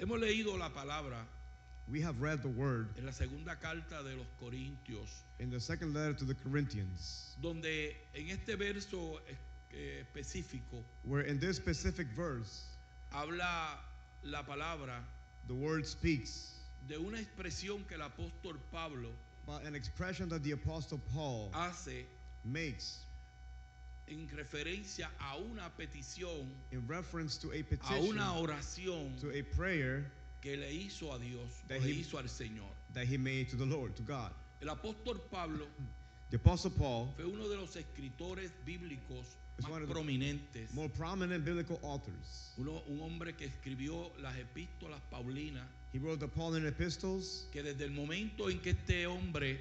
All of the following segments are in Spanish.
Hemos leído la palabra We have read the word en la segunda carta de los Corintios, in the second letter to the Corinthians, donde en este verso específico where in this specific verse, habla la palabra the word speaks de una expresión que el apóstol Pablo about an expression that the Apostle Paul hace makes en referencia a una petición, in reference to a a petition, una oración to a prayer que le hizo a Dios, o that le he- hizo al Señor. that he made to the Lord, to God. El apóstol Pablo The Apostle Paul fue uno de los escritores bíblicos is más one of the prominentes. more prominent biblical authors. Un hombre que escribió las epístolas paulinas, He wrote the Pauline epistles. que desde el momento en que este hombre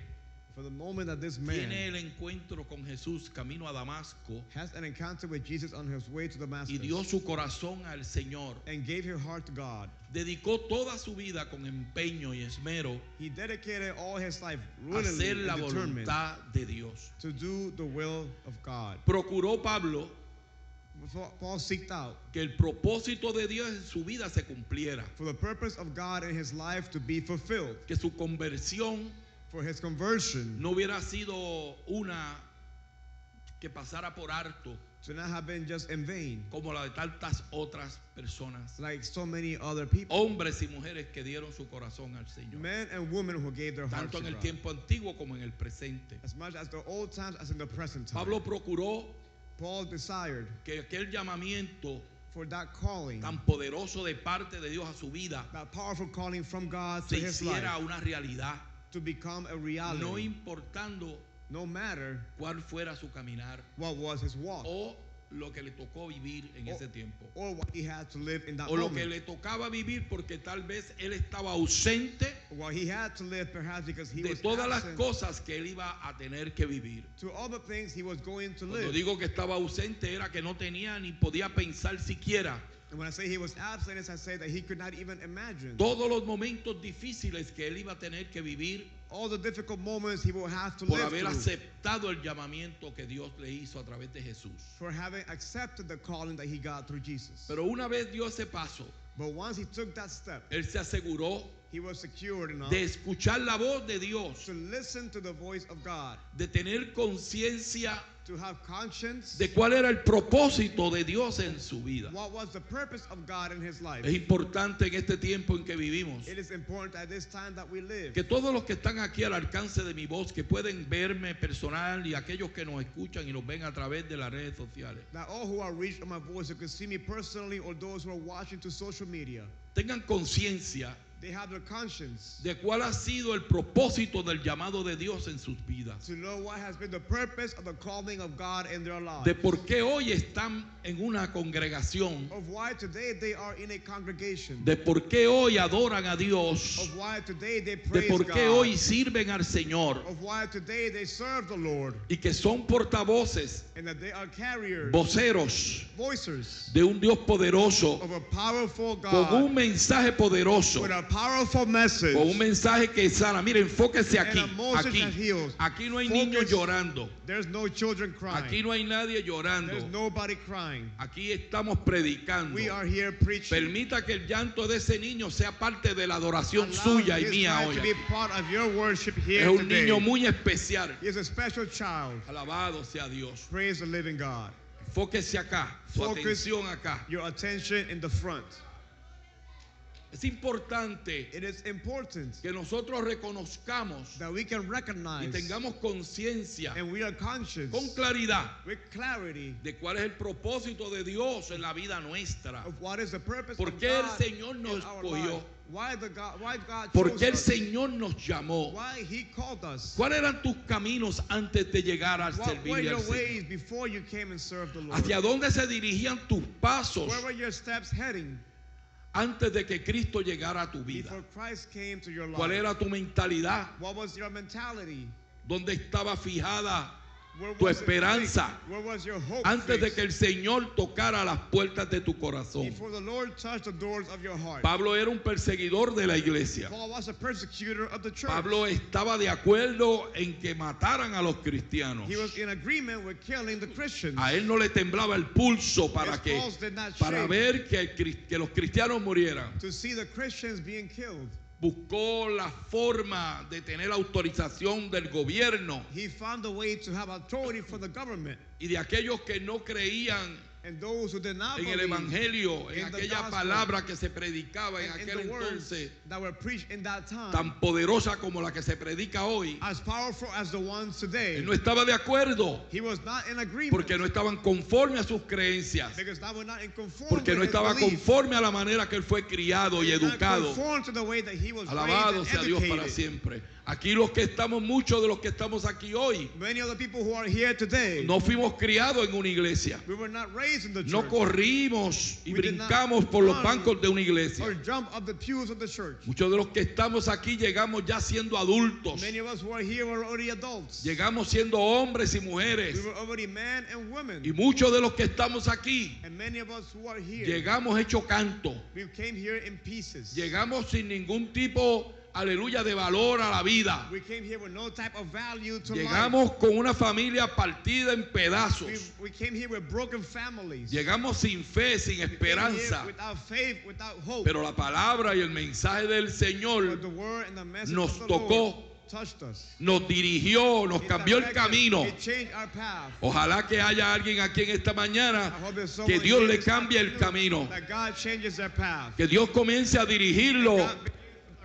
For the moment that this tiene man el encuentro con Jesús camino a Damasco has an encounter with Jesus on his way to y Damascus dio su corazón al Señor, and gave her heart to God, dedicó toda su vida con empeño y esmero he dedicated all his life a willingly hacer la and determined voluntad de Dios. to do the will of God. Procuró Pablo Paul seeked out que el propósito de Dios en su vida se cumpliera, for the purpose of God in his life to be fulfilled, que su conversión for his conversion no hubiera sido una que pasara por alto to not have been just in vain, como la de tantas otras personas, like so many other people, hombres y mujeres que dieron su corazón al Señor, men and women who gave their hearts tanto to en el God, tiempo antiguo como en el presente. as much as the old times as in the present time. Pablo procuró Paul desired que aquel llamamiento for that calling, tan poderoso de parte de Dios a su vida that powerful calling from God to se his life, hiciera una realidad, to become a reality, no importando no matter cuál fuera su caminar what was his walk o lo que le tocó vivir en ese tiempo, or what he had to live in that o lo que moment, le tocaba vivir porque tal vez él estaba ausente what he had to live perhaps because he de was todas las absent cosas que él iba a tener que vivir. to all the things he was going to Cuando live. digo que estaba ausente era que no tenía ni podía pensar siquiera And when I say he was absent, as I say that he could not even imagine todos los momentos difíciles que él iba a tener que vivir all the difficult moments he will have to por live haber through, aceptado el llamamiento que Dios le hizo a través de Jesús. for having accepted the calling that he got through Jesus. Pero una vez dio ese paso, But once he took that step, él se aseguró he was secured enough de escuchar la voz de Dios, to listen to the voice of God, de tener conciencia to have conscience de cuál era el propósito de Dios en su vida. what was the purpose of God in his life. Es importante en este tiempo en que vivimos It is important at this time that we live que todos los que están aquí al alcance de mi voz, que pueden verme personal y aquellos que nos escuchan y nos ven a través de las redes sociales, that all who are reached on my voice, who can see me personally, or those who are watching to social media, tengan conciencia they have their conscience de cuál ha sido el propósito del llamado de Dios en sus vidas, to know what has been the purpose of the calling of God in their lives, de por qué hoy están en una congregación, of why today they are in a congregation, de por qué hoy adoran a Dios, of why today they de praise por qué God, hoy sirven al Señor of why today they serve the Lord, y que son portavoces, and that they are carriers, voceros voicers de un Dios poderoso, of a powerful con God, un mensaje poderoso, with a powerful message, con un mensaje que sana. Mire, enfóquese aquí, and a message aquí. that heals. Aquí no hay Focus. niños llorando, There's no children crying. aquí no hay nadie llorando, There's nobody crying. aquí estamos predicando. We are here preaching. Permita que el llanto de ese niño sea parte de la adoración Allow suya y his mía cry hoy. to be part of your worship here Es un today. niño muy especial. He is a special child. Alabado sea Dios. Praise the living God. Enfóquese acá, su Focus atención acá. your attention in the front. Es importante It is important que nosotros reconozcamos that we can y recognize tengamos conciencia and we are conscious con claridad with clarity de cuál es el propósito de Dios en la vida nuestra. of what is the purpose ¿Por of qué el God Señor in nos our escogió? life. Why God ¿Por chose qué el us? Señor nos llamó? Why He called us? ¿Cuáles eran tus caminos antes de llegar a What were servirle your al Señor? ways before you came and served the Lord? ¿Hacia dónde se dirigían tus pasos Where were your steps heading antes de que Cristo llegara a tu vida? before Christ came to your ¿Cuál life? era tu mentalidad? What was your mentality? ¿Dónde estaba fijada Where tu was it? esperanza, Where was your hope antes de fixed? que el Señor tocara las puertas de tu corazón. Before the Lord touched the doors of your heart. Pablo era un perseguidor de la iglesia. Paul was a persecutor of the church. Pablo estaba de acuerdo en que mataran a los cristianos. He was in agreement with killing the Christians. A él no le temblaba el pulso para His que pulse did not para shake ver que los cristianos murieran. to see the Christians being killed. Buscó la forma de tener autorización del gobierno He found a way to have authority for the government. y de aquellos que no creían And those who did not en el believe evangelio, en in the aquella gospel, palabra que se predicaba en and in aquel the words entonces, that were preached in that time, tan poderosa como la que se predica hoy, as powerful as the ones today, él no estaba de acuerdo he was not in agreement porque no estaban conforme a sus creencias, because that was not in conform porque with no his estaba belief. conforme a la manera que él fue criado y He did not educado. conform to the way that he was Alabado raised sea and Dios para educated. siempre. Aquí los que estamos, muchos de los que estamos aquí hoy, Many of the people who are here today, no fuimos criados en una iglesia. we were not raised in the No church corrimos y We did not brincamos por los run bancos de una or iglesia. jump up the pews of the church. Muchos de los que estamos aquí llegamos ya siendo adultos. Many of us who are here were already adults. Llegamos siendo hombres y mujeres. We were already men and women. Y muchos de los que estamos aquí, And many of us who are here, llegamos hecho canto. we came here in pieces. Llegamos sin ningún tipo, aleluya, de valor a la vida. We came here with no type of value to life. Llegamos con una familia partida en pedazos. We came here with broken families. Llegamos sin fe, sin We came esperanza. here without faith, without hope. Pero la palabra y el mensaje del But Señor the word and the message nos of the Lord tocó, touched us. nos dirigió, nos It cambió el directed us. camino. It changed our path. Ojalá que haya alguien aquí en esta mañana I hope there's someone que Dios here le this cambie el afternoon camino, that God changes their path. que Dios comience a dirigirlo, God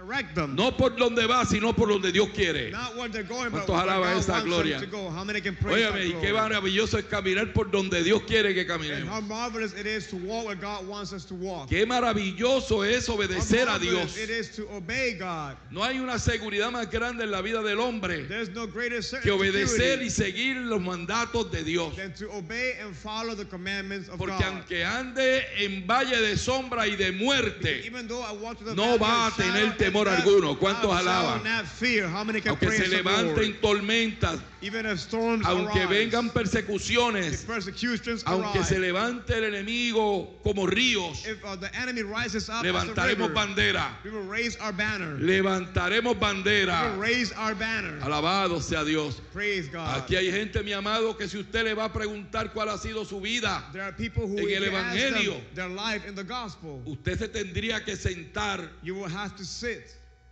direct them. no por donde va, sino por donde Dios quiere. Not where they're going, but ¿Cuántos where alaban God esa wants gloria? them to go. How many can praise Óyeme, y that qué glory? maravilloso es caminar por donde Dios quiere que And how caminemos. marvelous it is to walk where God wants us to walk. Qué maravilloso es How obedecer a marvelous Dios. it is to obey God. No hay una seguridad más grande en la vida del hombre There's no greater que obedecer security y seguir los mandatos de Dios. than to obey and follow the commandments of Porque God. aunque ande en valle de sombra y de muerte, Even though I walk to the no valley va a of shadow tener and temor death, alguno. ¿Cuántos I shall alaban? not fear. How many can aunque se praise the Lord? levanten tormentas, Even if storms aunque arise, vengan if persecuciones, persecutions aunque arise, se levante el enemigo como ríos, if the enemy rises up as a levantaremos river, bandera, we will raise our banner. levantaremos We will bandera. raise our banner. Alabado sea Dios. Praise God. Aquí hay gente, mi amado, que si usted le va a preguntar cuál ha sido su vida, There are people who, en if el you ask them Evangelio, their life in the gospel, usted se tendría que sentar you will have to sit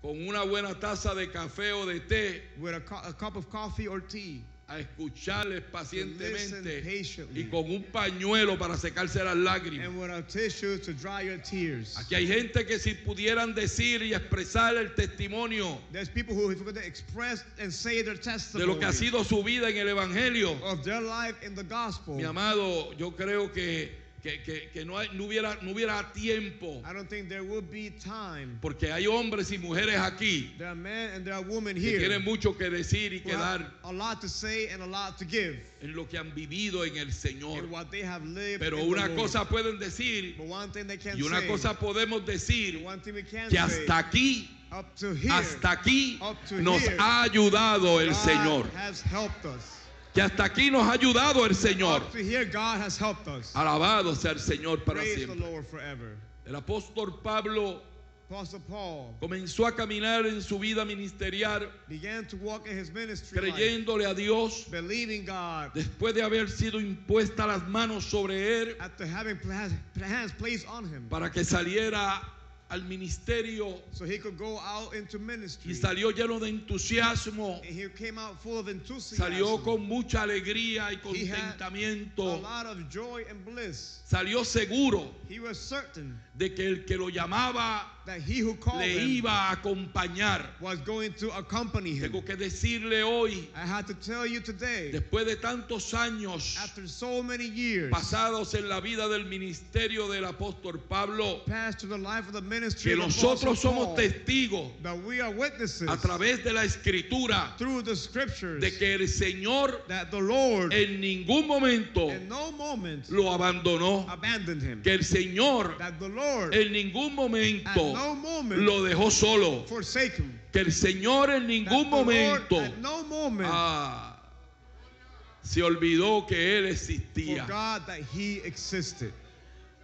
con una buena taza de café o de té with a cup of coffee or tea a escucharles listen pacientemente patiently. y con un pañuelo para secarse las lágrimas. and with a tissue to dry your tears. Aquí hay gente que si pudieran decir y expresar el testimonio There's people who, if you could express and say their de testimony lo que ha sido su vida en el Evangelio, of their life in the gospel, mi amado, yo creo que no hubiera tiempo, I don't think there will be time. porque hay hombres y mujeres aquí There are men and there are women que here tienen mucho que decir y who que have dar a lot to say and a lot to give en lo que han vivido en el Señor. in what they have lived Pero in una the Lord. cosa pueden decir But one thing they can y una say, cosa podemos decir, one thing we can que say, hasta aquí, up to here, up to nos here, ha ayudado el God Señor. has helped us. Que hasta aquí nos ha ayudado el Señor. Up to here, God has helped us. Alabado sea el Señor para Praise the siempre. Lord forever. El apóstol Pablo Apostle Paul comenzó a caminar en su vida ministerial began to walk in his ministry life, creyéndole a Dios believing God después de haber sido impuestas las manos sobre él after having hands placed on him para que saliera al ministerio, so he could go out into ministry. y salió lleno de entusiasmo, And he came out full of enthusiasm. salió con mucha alegría y He had a contentamiento, lot of joy and bliss. salió seguro He was certain de que el que lo llamaba that he who called le him iba a acompañar. was going to accompany him. Tengo que decirle hoy, I had to tell you today, después de tantos años after so many years pasados en la vida del ministerio del apóstol Pablo, passed to the life of the ministry que of the Apostle nosotros somos Paul, testigos that we are witnesses a través de la escritura through the scriptures de que el Señor that the Lord en ningún momento in no moment lo abandonó, abandoned him, que el Señor that the Lord en ningún at momento no moment lo dejó solo, forsake him, que el Señor en that ningún the Lord momento at no moment Se olvidó que él existía. Forgot that he existed.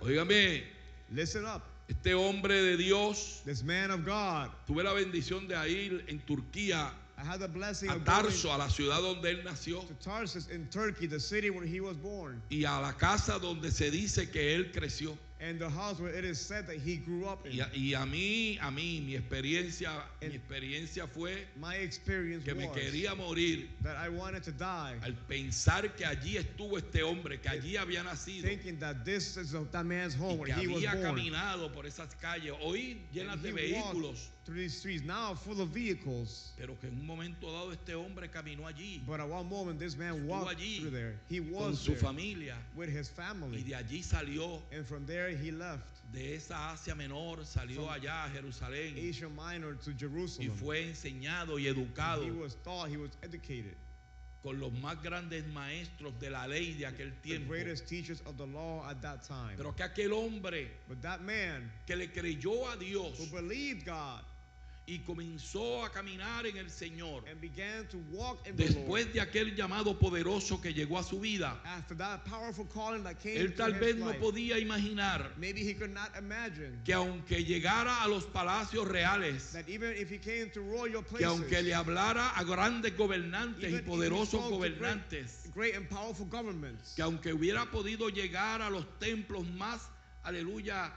Óigame, Listen up. este hombre de Dios, This man of God, tuve la bendición de ir en Turquía I had the blessing a of going Tarso, a la ciudad donde él nació, to Tarsus in Turkey, the city where he was born, y a la casa donde se dice que él creció. and the house where it is said that he grew up in. Y a mí, mi experiencia fue My experience que me was quería morir that I wanted to die, al pensar que allí estuvo este hombre, que allí había nacido thinking that this is that man's y home que where he was había born. caminado por esas calles, hoy llenas And de he vehículos, walked through these streets now full of vehicles. pero que en un momento dado este hombre caminó allí But at one moment, this man Estuvo walked allí through there. He con was su there familia with his y family, de allí salió, and from there he left de esa Asia Menor, salió From allá a Jerusalén Asia Minor to y Jerusalem. fue enseñado y educado He was taught, he was educated. con los más grandes maestros de la ley de aquel The tiempo. greatest teachers of the law at that time. Pero que aquel hombre But that man que le creyó a Dios who believed God y comenzó a caminar en el Señor, and began to walk in the Lord, después de aquel llamado poderoso que llegó a su vida, after that powerful calling that came él to tal his vez no life, podía imaginar maybe he could not imagine que aunque llegara a los palacios reales, that even if he came to royal que places, aunque le hablara a grandes gobernantes y even if he poderosos spoke to gobernantes, great and powerful governments, que aunque hubiera podido llegar a los templos más, aleluya,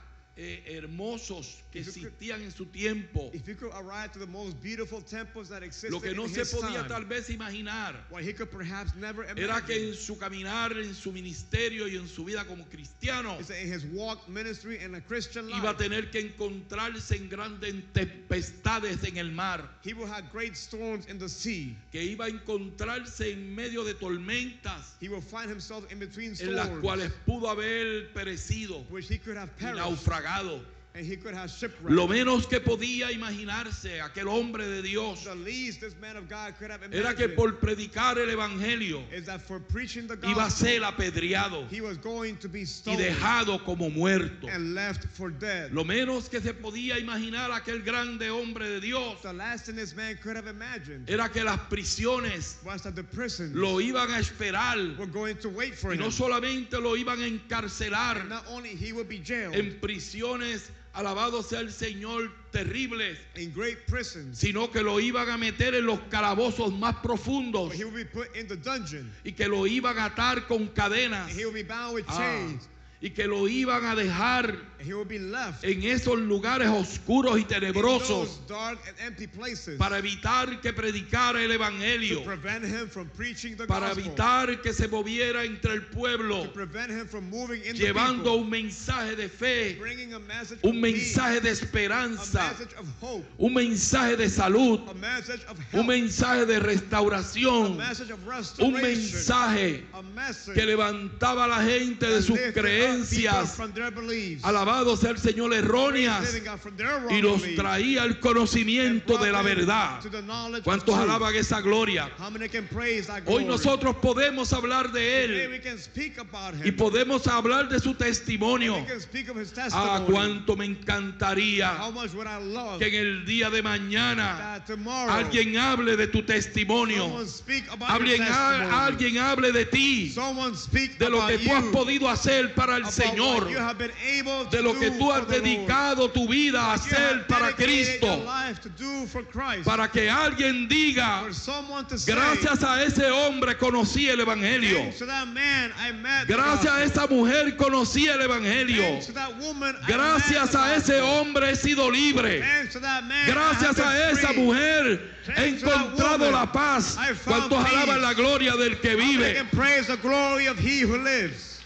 hermosos que If you could- existían en su tiempo, if he could arrive to the most beautiful temples that existed lo que no in se his podía time, tal vez imaginar what he could perhaps never era que imagine en su caminar, en su ministerio y en su vida como cristiano, is that in his walk, ministry, and a Christian iba a life, tener que encontrarse en grandes tempestades en el mar, he will have great storms in the sea. que iba a encontrarse en medio de tormentas He will find himself in between en las storms, cuales pudo haber perecido which he could have y perished, naufragado. and he could have shipwrecked. Lo menos que podía imaginarse aquel hombre de Dios The least this man of God could have era que imagined por predicar el evangelio is that for preaching the iba a gospel, ser apedreado he was going to be y stoned dejado como muerto. and left for dead. Lo menos que se podía imaginar aquel grande hombre de Dios The last thing this man could have imagined era que las prisiones was that the prisons lo iban a esperar were going to wait for y him. no solamente lo iban a encarcelar And not only he would be jailed en prisiones, alabado sea el Señor, terribles, in great prisons, sino que lo iban a meter en los calabozos más profundos but he would be put in the dungeon, y que lo iban a atar con cadenas and he would be bound with Ah, chains, y que lo iban a dejar and he would be left en esos lugares oscuros y in tenebrosos those dark and empty places para evitar que predicara el to evangelio, prevent him from preaching the para gospel, evitar que se moviera entre el pueblo, to prevent him from moving in llevando the people, un mensaje de fe, bringing a message un of peace, mensaje de a esperanza, message of hope, un mensaje de salud, a message of un health, mensaje de a restauración, message of un restoration, mensaje a message que levantaba a la gente de that sus lifted up people creencias, from their beliefs, alabado sea el Señor, erróneas, living God from their wrong y los beliefs, traía al and conocimiento brought de la them verdad. to the knowledge of ¿Cuántos truth. alaban esa gloria? How many can praise that Hoy glory? nosotros podemos hablar de Today él we can speak about him. y podemos hablar de su We testimonio. can speak of his Ah, testimony. cuánto me encantaría How much would I love que en el día de mañana that tomorrow alguien hable de tu testimonio. someone speak about your Alguien, testimony. alguien hable de ti, Someone speak de lo about que tú has you, podido hacer para el about Señor, what you have been able to de lo que do tú has for the Lord. dedicado tu vida a What you have hacer para dedicated your Cristo, life to do for Christ. para que alguien diga, For someone to say, gracias a ese hombre conocí el Evangelio, thanks to that man I met the gracias a gospel. esa mujer conocí el Evangelio, Thanks to that woman I gracias met the a ese gospel. hombre he sido libre, Thanks to that man gracias I have a been esa free. mujer he Thanks to that encontrado woman, la paz. I found ¿Cuántos alaban peace? la gloria del que How many vive? can praise the glory of he who lives?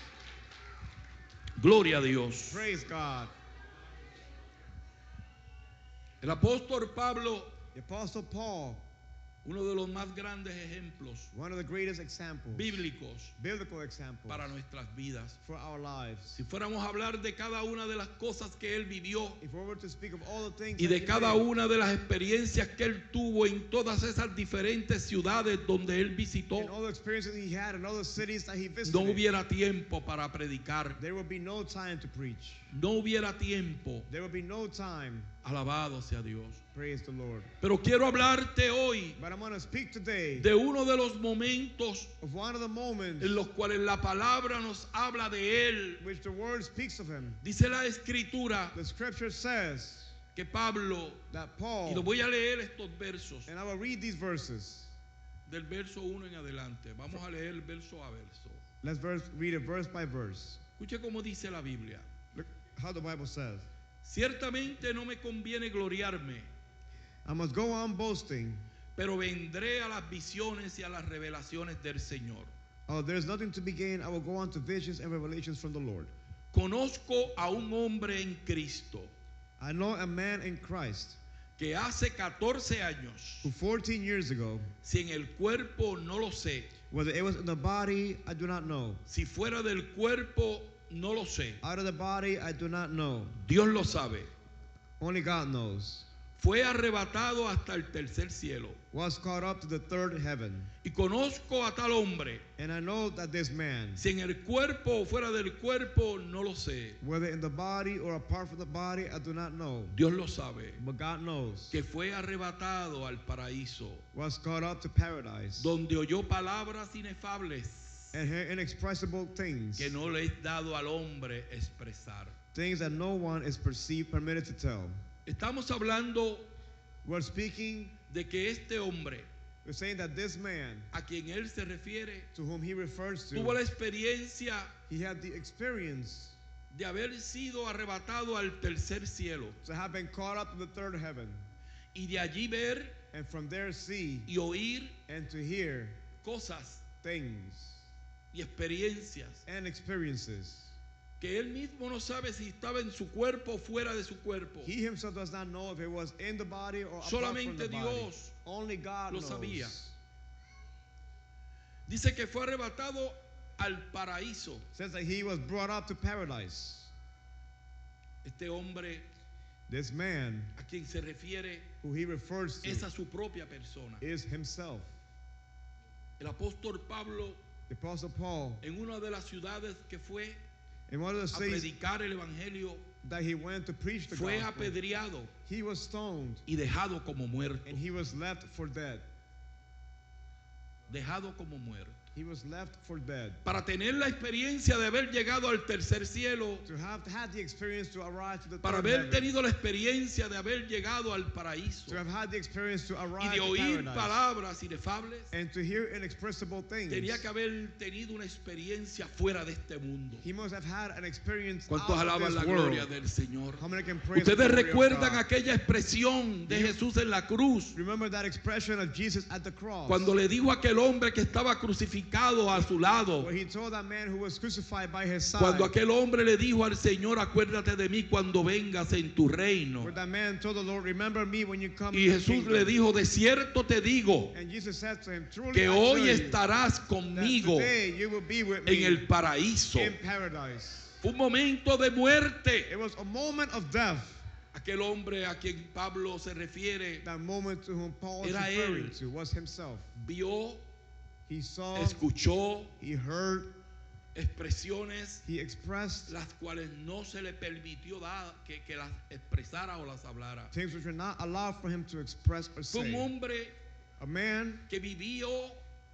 Gloria a Dios. Praise God. El apóstol Pablo, The Apostle Paul, uno de los más grandes ejemplos one of the greatest examples, bíblicos biblical examples para nuestras vidas. for our lives. Si fuéramos a hablar de cada una de las cosas que él vivió If we were to speak of all the things y that de he cada did, una de las experiencias que él tuvo en todas esas diferentes ciudades donde él visitó, and all the experiences he had in all the cities that he visited, no hubiera tiempo para predicar. there would be no time to preach. no hubiera tiempo. there will be no time. Alabado sea Dios. Praise the Lord. Pero quiero hablarte hoy But I'm going to speak today de uno de los momentos of one of the moments en los cuales la palabra nos habla de él. which the word speaks of him. Dice la escritura The scripture says que Pablo, that y lo Paul, voy a leer estos versos, and I will read these verses. del verso 1 en adelante. Vamos a leer verso a verso. Let's read it verse by verse. Escuche cómo dice la Biblia. Look how the Bible says. Ciertamente no me conviene gloriarme, I must go on boasting. pero vendré a las visiones y a las revelaciones del Señor. Oh, there's nothing to be gained. I will go on to visions and revelations from the Lord. Conozco a un hombre en Cristo I know a man in Christ que hace 14 años, who 14 years ago, si en el cuerpo no lo sé, whether it was in the body, I do not know. si fuera del cuerpo no lo sé, Out of the body, I do not know. Dios lo sabe, Only God knows. fue arrebatado hasta el tercer cielo. Was caught up to the third heaven. Y conozco a tal hombre, And I know that this man, si en el cuerpo o fuera del cuerpo no lo sé, whether in the body or apart from the body, I do not know. Dios lo sabe, But God knows. que fue arrebatado al paraíso, Was caught up to paradise. donde oyó palabras inefables And hear inexpressible things. que no le es dado al hombre expresar. Things that no one is permitted to tell. Estamos hablando We're speaking, de que este hombre, we're saying that this man, a quien él se refiere, to whom he refers tuvo to, la experiencia he had the experience de haber sido arrebatado al tercer cielo to have been caught up to the third heaven. y de allí ver And from there see y oír and to hear cosas things y experiencias and experiences. que él mismo no sabe si estaba en su cuerpo o fuera de su cuerpo. He himself does not know if it was in the body or apart from Solamente the body. Dios Only God lo knows. sabía. Dice que fue arrebatado al paraíso. Says that he was brought up to paradise. Este hombre This man a quien se refiere who he refers to es a su propia persona. is himself. El apóstol Pablo, The Apostle Paul, en una de las ciudades que fue in one of the a cities predicar el evangelio, that he went to preach the fue gospel, apedreado he was stoned y dejado como muerto. and he was left for dead. Dejado como muerto. He was left for dead. Para tener la experiencia de haber llegado al tercer cielo, To have had the experience to arrive to the para third haber heaven, tenido la experiencia de haber llegado al paraíso to have had the experience to y arrive de to oír paradise, palabras inefables, and to hear inexpressible things. tenía que haber tenido una experiencia fuera de este mundo. He must have had an experience out ¿Cuántos of alaban this la world. gloria del Señor? How many can praise the Ustedes glory of recuerdan God? aquella expresión de You- Jesús en la cruz, Remember that expression of Jesus at the cross, cuando le dijo a aquel hombre que estaba crucificado a su lado, where he told that man who was crucified by his side, cuando aquel hombre le dijo al Señor, acuérdate de mí cuando vengas en tu reino. where that man told the Lord, remember me when you come Y in the Jesús kingdom. le dijo, de cierto te digo And Jesus said to him, truly que I hoy tell you estarás that conmigo today you will be with en me el paraíso. in paradise. Fue un momento de muerte. It was a moment of death. Aquel hombre a quien Pablo se refiere That moment to whom Paul is Era referring él. to was himself. vio, He saw, escuchó he heard, expresiones he expressed las cuales no se le permitió que las expresara o las hablara. things which were not allowed for him to express or Fue un say. hombre A man que vivió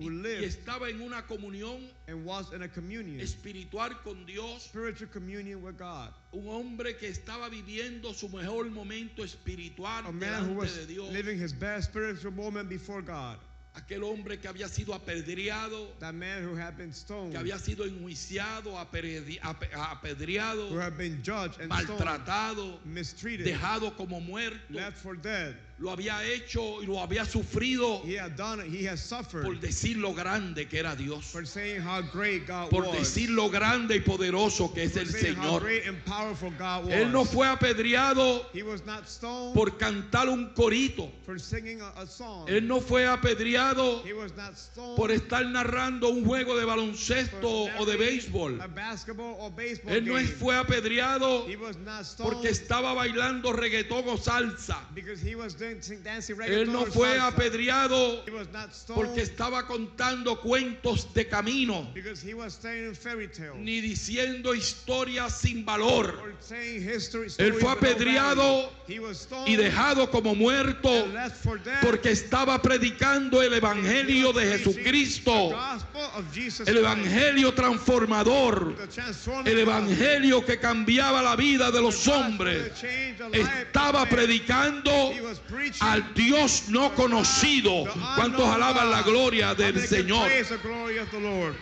y who lived estaba en una comunión and was in a communion, espiritual con Dios. spiritual communion with God. Un hombre que estaba viviendo su mejor momento espiritual A man who delante was de Dios. living his best spiritual moment before God. Aquel hombre que había sido apedreado, That man who had been stoned, que había sido enjuiciado, apedreado, who had been judged and stoned, maltratado, mistreated, dejado como muerto. left for dead. Lo había hecho y lo había sufrido He had done it. He has suffered por decir lo grande que era Dios, for saying how great God por was. decir lo grande y poderoso que es For el saying how Señor. great and powerful God was. Él no fue apedreado He was not stoned por cantar un corito. for singing a song. Él no fue apedreado He was not stoned por estar narrando un juego de for baloncesto o de narrating béisbol. a basketball or baseball Él no game. fue apedreado He was not stoned porque estaba bailando reggaetón o salsa. because he was dancing Él reggaeton no or fue salsa. apedreado He was not stoned porque estaba contando cuentos de camino, because he was saying fairy tales ni diciendo historias sin valor. or saying history Él stories fue with no apedreado value. He was stoned y dejado como muerto and left for death porque estaba predicando el Evangelio de Jesucristo, the gospel of Jesus el Christ, Evangelio transformador, the transforming el gospel, Evangelio que cambiaba la vida de the los gospel hombres. that changed the life of Estaba man. predicando He was preaching al Dios no the conocido. God, the ¿Cuántos unknown alaban la God? gloria How del many can Señor? praise the glory of the Lord?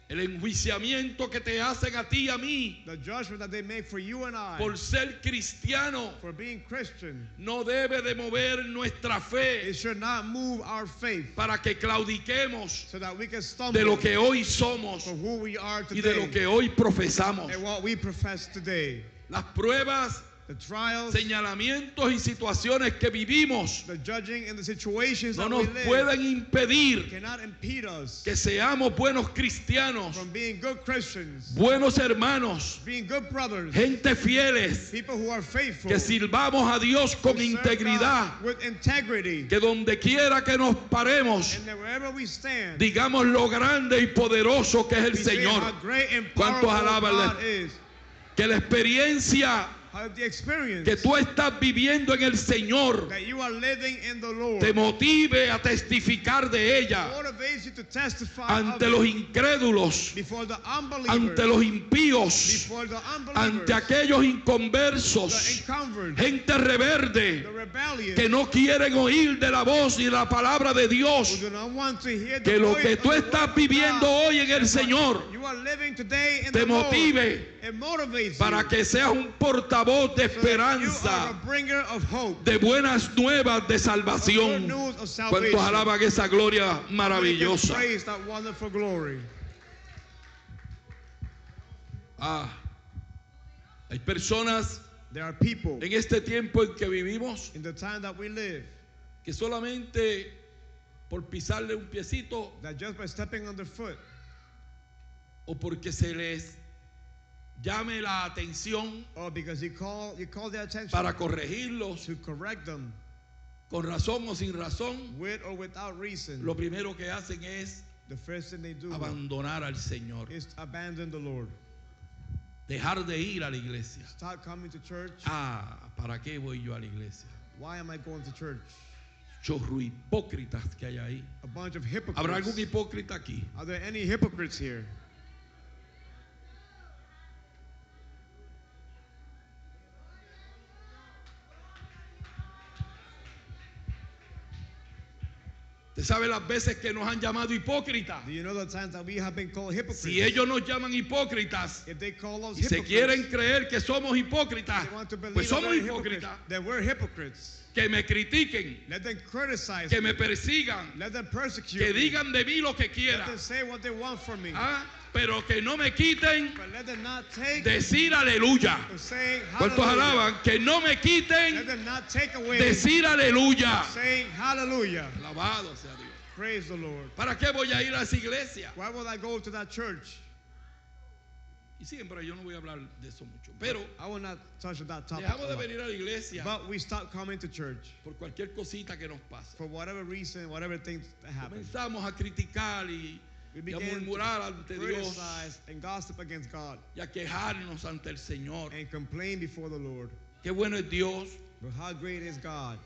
El enjuiciamiento que te hacen a ti y a mí The judgment that they make for you and I por ser cristiano for being Christian, no debe de mover nuestra fe it should not move our faith para que claudiquemos so that we can de stumble lo que hoy somos for who we are y de lo today que hoy profesamos. and what we profess today. Las pruebas, The trials, señalamientos y situaciones que vivimos the judging, and the situations no that nos we live pueden impedir cannot impede us que seamos buenos cristianos, from being good Christians, buenos hermanos, being good brothers, gente fieles, people who are faithful, que sirvamos a Dios con who serve integridad, God with integrity, que donde quiera que nos paremos, and that wherever we stand, digamos lo grande y poderoso que es el we say Señor. how great and ¿Cuántos powerful alaban la- God is. Que la experiencia How the experience que tú estás viviendo en el Señor that you are living in the Lord te motive a testificar de ella motivates you to testify ante of los it incrédulos, before the unbelievers, ante los impíos, before the ante unbelievers, aquellos the inconversos, inconverts, gente rebelde the rebellious, que no quieren oír de la voz y la palabra de who Dios. do not want to hear the Que lo voice que of tú the estás word of viviendo God. hoy en el Señor You are living today in te the Lord. motive It motivates para you que seas un portavoz de so that you are esperanza, a bringer of hope, de buenas nuevas de of good salvación. news of ¿Cuántos salvation. alaban esa gloria How many can maravillosa? praise that wonderful glory? Hay personas There are people en este tiempo en que vivimos in the time that we live que solamente por pisarle un piecito that just by stepping on their foot o porque se les llame la atención or because you call their attention para corregirlos to correct them con razón o sin razón, with or without reason, lo primero que hacen es the first thing they do abandonar al Señor, is to abandon the Lord. dejar de ir a la iglesia. Start coming to church. ¿Para qué voy yo a la iglesia? Why am I going to church? Chorro hipócritas que hay ahí. A bunch of ¿Habrá algún hypocrites. hipócrita aquí? Are there any hypocrites here? ¿Usted sabe las veces que nos han llamado hipócritas? Do you know the times that we have been called hypocrites? Si ellos nos llaman hipócritas If they call us y se hypocrites, quieren creer que somos hipócritas, they want to believe pues that somos we're hypocrites, hipócritas. then we're hypocrites. Que me critiquen, Let them criticize que me. me persigan, Let them persecute que me. digan de mí lo que Let quieran. them say what they want from me. Pero que no me quiten But let them not take decir aleluya. to say ¿Cuántos hallelujah. alaban? Que no me Let quiten them not take away decir aleluya. saying hallelujah. Alabado sea Dios. Praise the Lord. ¿Para qué voy a ir a esa iglesia? Why would I go to that church? Y siempre yo no voy a hablar de eso mucho. Pero I will not touch that topic. dejamos a de lot. venir a la iglesia But we stop coming to church por cualquier cosita que nos pasa. for whatever reason, whatever things that happen. Comenzamos a criticar y We a began murmurar to ante Dios criticize and gossip against God y a quejarnos ante el Señor. and complain before the Lord. Qué bueno es Dios But how great is God?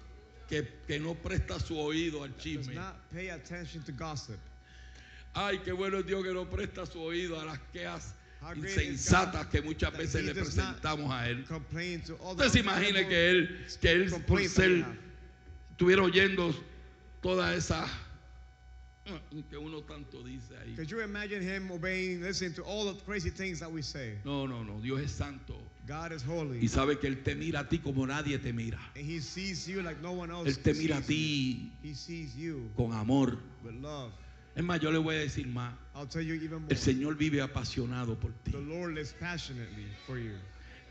que no presta su oído al Does chisme. not pay attention to gossip. Ay, qué bueno es Dios que no presta su oído a las quejas How great is insensatas God que muchas that veces He le does not presentamos a Él. complain to all the Usted se imagine que él por complaints that we ser, have. estuviera oyendo toda esa que uno tanto dice ahí. Could you imagine him obeying, listening to all the crazy things that we say? No, Dios es santo God is holy. y sabe que Él te mira a ti como nadie te mira. And He sees you like no one else Él te mira a sees you. ti He sees you con amor. with love. Es más, yo le voy a decir más. I'll tell you even more. El Señor vive apasionado por ti. The Lord lives passionately for you.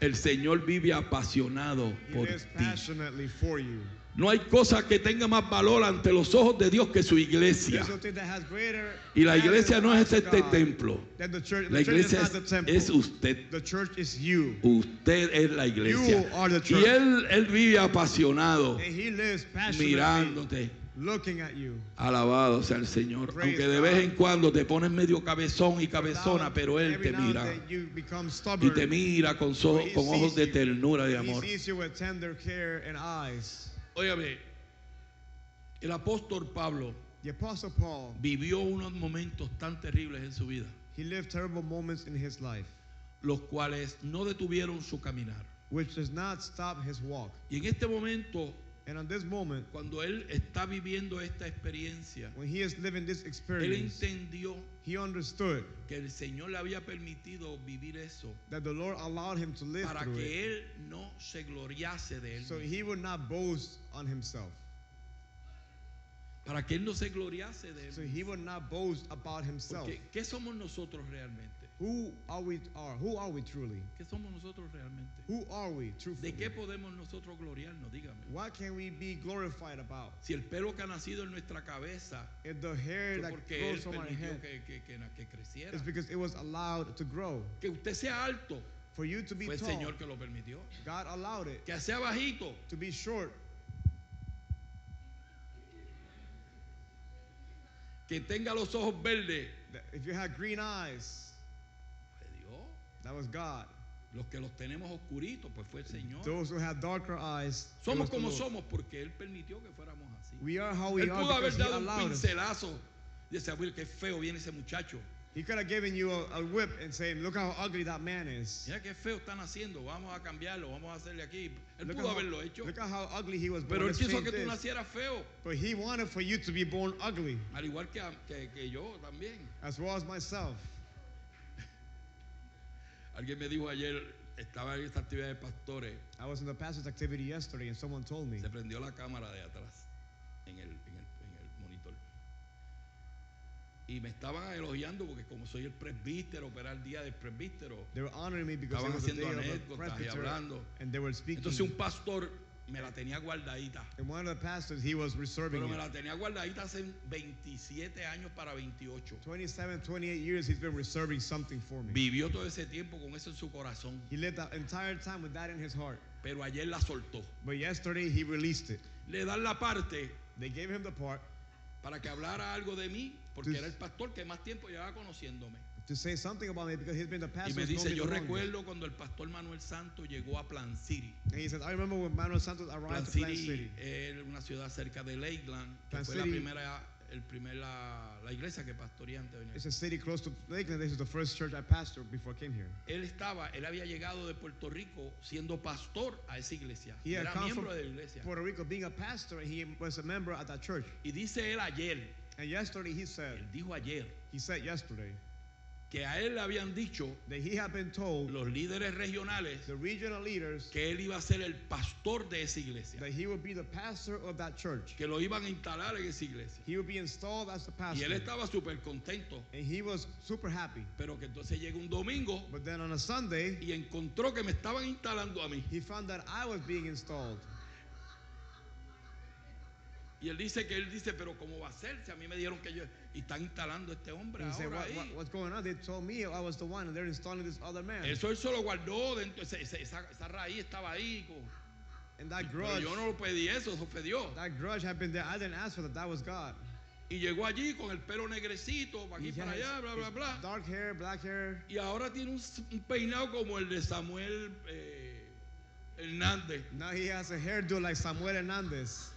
El Señor vive apasionado He por lives ti. passionately for you. No hay cosa que tenga más valor ante los ojos de Dios que su iglesia. There's something that has greater Y la value iglesia in the no es eyes of este God templo. than the church. La The church is iglesia not the temple. es usted. The church is you. Usted es la iglesia. You are the Y church. él vive apasionado, And he lives passionately mirándote. looking at you. Alabado sea el Señor. Praise Aunque de God. vez en cuando te pones medio cabezón y cabezona, pero Él Every te now and mira. then you become Y stubborn. te mira con, He con ojos sees de you. ternura, de He amor. sees you with tender care and eyes. Óyame, el apóstol Pablo The Apostle Paul, vivió unos momentos tan terribles en su vida, he lived terrible moments in his life, los cuales no detuvieron su caminar. which does not stop his walk. Y en este momento, And on this moment, cuando él está viviendo esta experiencia, when he is living this él experience, entendió he understood que el Señor le había permitido vivir eso that the Lord allowed him to live para through it, que él no se gloriase de él so mismo. he would not boast on himself. Para que él no se gloriase de él So mismo. he would not boast about himself. Porque, ¿qué somos nosotros realmente? Who are we? Who are we truly? ¿Qué somos nosotros realmente? Who are we ¿De truthfully? qué podemos nosotros gloriarnos? Dígame. What can we be glorified about? Si el pelo que ha nacido en nuestra cabeza If the hair fue that porque grows él from our permitió head que creciera. is because it was allowed to grow. Que usted sea alto, For you to be fue el tall, Señor que lo permitió. God allowed it. Que sea bajito, To be short, que tenga los ojos verdes, that if you had green eyes, fue Dios. that was God. Los que los tenemos oscuritos, pues fue el Señor. Those who had darker eyes, it Somos was the como Lord. somos porque Él permitió que fuéramos así. We are how we Él are pudo haber because He dado un allowed us. pincelazo y decir, "Abuelo, qué feo viene ese muchacho. He could have given you a whip and saying, "Look how ugly that man is. Mira qué feo están haciendo, vamos a cambiarlo, vamos a hacerle aquí." Él Look pudo at haberlo hecho, how ugly he was born. pero Él Let's quiso change que tú this." nacieras feo, But He wanted for you to be born ugly, al igual que yo también. as well as myself. Alguien me dijo ayer, estaba en esta actividad de pastores, I was in the pastor's activity yesterday, and someone told me se prendió la cámara de atrás en el monitor. Y me estaban elogiando porque como soy el presbítero, pero era el día del presbítero, they were honoring me because it estaban was the day haciendo of the anécdotas y presbyter, hablando. and they were speaking. Entonces un pastor me la tenía guardadita, And one of the pastors, he was reserving pero me it. la tenía guardadita hace 27 años para 28. 27, 28 years, he's been reserving something for me. Vivió todo ese tiempo con eso en su corazón, He lived that entire time with that in his heart. pero ayer la soltó. But yesterday, he released it. Le dan la parte They gave him the part para que hablara algo de mí, porque Pues- era el pastor que más tiempo llevaba conociéndome. to say something about me because he's been the Y pastor. me who's known dice, me yo the longest. recuerdo cuando el pastor Manuel Santos llegó a Plan City. And he says, I remember when Manuel Santos Plan arrived to Plant City City. es una ciudad cerca de Lakeland, que Plant fue City- la iglesia que pastoreé antes de venir. It's a city close to Lakeland. This is the first church I pastored before I came here. Él había llegado de Puerto Rico siendo pastor a esa iglesia. He had Era come miembro from de la iglesia. Puerto Rico being a pastor, and he was a member at that church. Y dice él ayer, And yesterday he said yesterday que a él le habían dicho that he had been told, los líderes regionales, the regional leaders, que él iba a ser el pastor de esa iglesia, that he would be the pastor of that church. que lo iban a instalar en esa iglesia. He would be installed as the Y pastor. él estaba súper contento, And he was super happy. pero que entonces llega un domingo But then on a Sunday, y encontró que me estaban instalando a mí. he found that I was being installed. Y él dice, pero ¿cómo va a ser? Si a mí me dieron que yo... Y están instalando a este hombre And he said, ahora ahí. what's going on? They told me I was the one, and they're installing this other man. Eso él se lo guardó dentro, esa raíz estaba ahí. And that Pero grudge, yo no lo pedí eso fue Dios. that grudge had been there. I didn't ask for that. That was God. Y llegó allí con el pelo negrecito, para aquí, He para had allá, bla, bla, his bla. dark hair, black hair. Y ahora tiene un peinado como el de Samuel Hernández. Now he has a hairdo like Samuel Hernandez.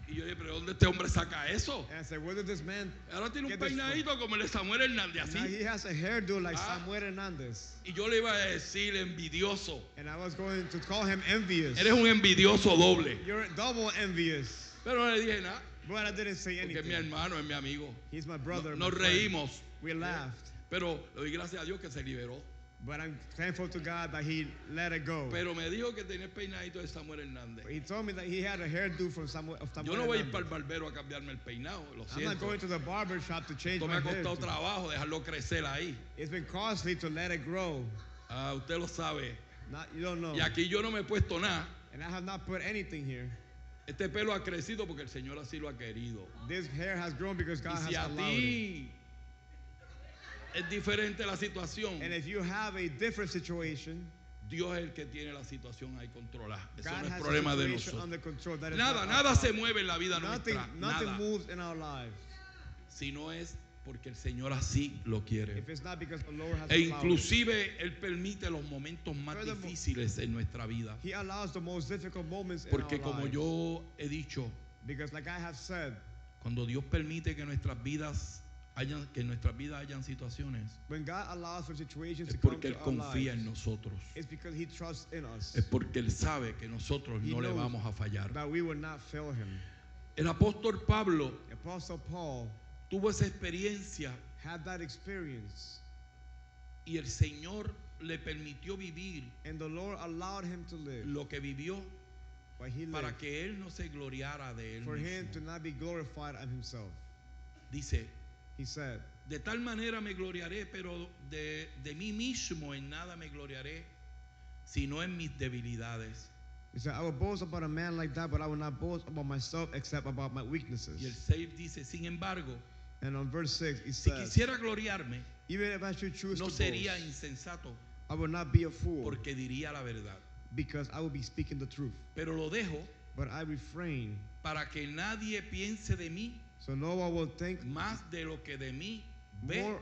Y yo dije, pero ¿dónde este hombre saca eso? And I said, where did this man Ahora tiene un get this from? peinadito como el de Samuel Hernández, Now he así. has a hairdo like Ah. Samuel Hernandez. Y yo le iba a decir envidioso. And I was going to call him envious. Eres un envidioso doble. You're double envious. Pero no le dije nada, But I didn't say porque es mi anything. hermano, es mi amigo. He's my brother. Nos my friend. reímos. We laughed. Pero le doy gracias a Dios que se liberó. But I'm thankful to God that he let it go. Pero me dijo que tenía el peinadito de Samuel Hernández. He told me that he had a hairdo from Samuel Yo no voy a ir para Hernandez. el barbero a cambiarme el peinado, lo I'm not siento. going to the barber shop to change Esto me my ha costado hair. trabajo dejarlo crecer ahí. It's been costly to let it grow. Ah, usted lo sabe. You don't know. Y aquí yo no me he puesto nada. And I have not put anything here. Este pelo ha crecido porque el Señor así lo ha querido. This hair has grown because God Y si has a allowed it. ti es diferente la situación, And if you have a different situation, Dios es el que tiene la situación ahí controlada. Eso God no es has problema the de situation nosotros. under control. That is Nada, not our nada se problem. mueve en la vida Nothing nuestra. nothing Nada. moves in our lives. Si no es porque el Señor así lo quiere. If it's not because the Lord has E allowed it. inclusive Él permite los momentos más Furthermore, difíciles en nuestra vida. He allows the most difficult moments in Porque our como lives. yo he dicho, Because like I have said, cuando Dios permite que en nuestras vidas hayan situaciones, when God allows for situations es to come porque Él to our confía lives, en nosotros. it's because He trusts in us. Es porque Él sabe que nosotros He no le knows vamos a fallar. that we will not fail Him. El apóstol Pablo Apostle Paul tuvo esa experiencia had that experience, y el Señor le permitió vivir and the Lord allowed him to live lo que vivió what he para lived, que Él no se gloriara de Él for him to mismo. not be glorified of himself. Dice, He said, de tal manera me gloriaré, pero de mí mismo en nada me gloriaré, sino en mis debilidades. he said, I will boast about a man like that, but I will not boast about myself except about my Y el weaknesses. 6 dice, sin embargo, And on verse 6, he si says, quisiera gloriarme, even if I should choose no to sería boast, insensato, I will not be a fool, porque diría la verdad. because I will be speaking the truth. Pero lo dejo But I refrain, para que nadie piense de mí so no one will think más de lo que de mí ve more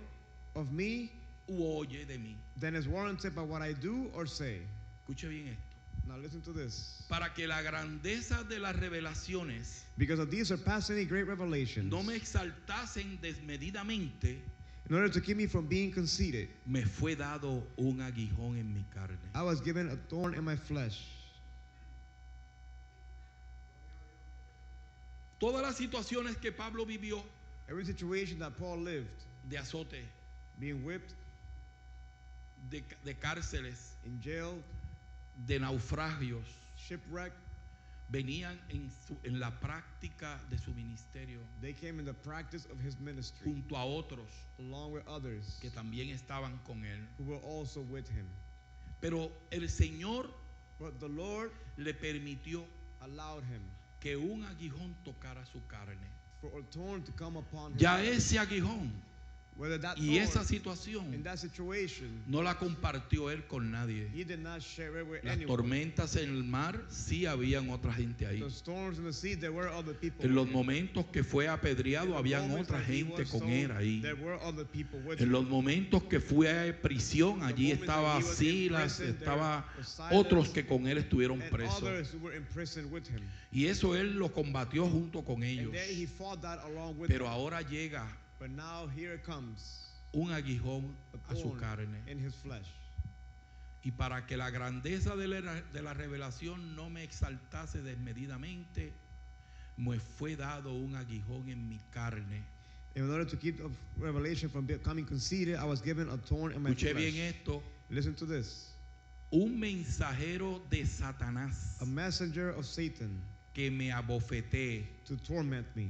of me u oye de mí. than is warranted by what I do or say. Escuche bien esto. Now listen to this. Para que la grandeza de las revelaciones Because of these surpassing great revelations, no me exaltasen desmedidamente, in order to keep me from being conceited, me fue dado un aguijón en mi carne. I was given a thorn in my flesh. Todas las situaciones que Pablo vivió Every situation that Paul lived, de azote, being whipped, de cárceles, in jail, de naufragios, shipwrecked, venían en la práctica de su ministerio they came in the practice of his ministry, junto a otros along with others que también estaban con él. who were also with him. Pero el Señor But the Lord le permitió allowed him que un aguijón tocara su carne. for a thorn to come upon his Ya flesh. ese aguijón Whether that y esa thorn, in situación that situation, no la compartió él con nadie. he did not share it with Las anyone. tormentas en el mar, sí habían otra gente ahí. The storms in the sea, there were other people. En los with him. momentos que fue apedreado, In the habían moments otra that he gente was con sold, él ahí. there were other people with En him. los momentos que fue a prisión, allí moment that estaba he was in Silas, prison, there estaba was Silas, otros que con él estuvieron And presos. others who were in prison with him. Y eso él lo combatió junto con ellos. And there he fought that along with Pero them. ahora llega But now here it comes, un aguijón a a su thorn carne. in his flesh. Y para que la grandeza de la revelación no me exaltase desmedidamente, me fue dado un aguijón en mi carne. In order to keep the revelation from becoming conceited, I was given a thorn in my Escuche flesh. bien esto. Listen to this. Un mensajero de Satanás A messenger of Satan que me abofetee. to torment me.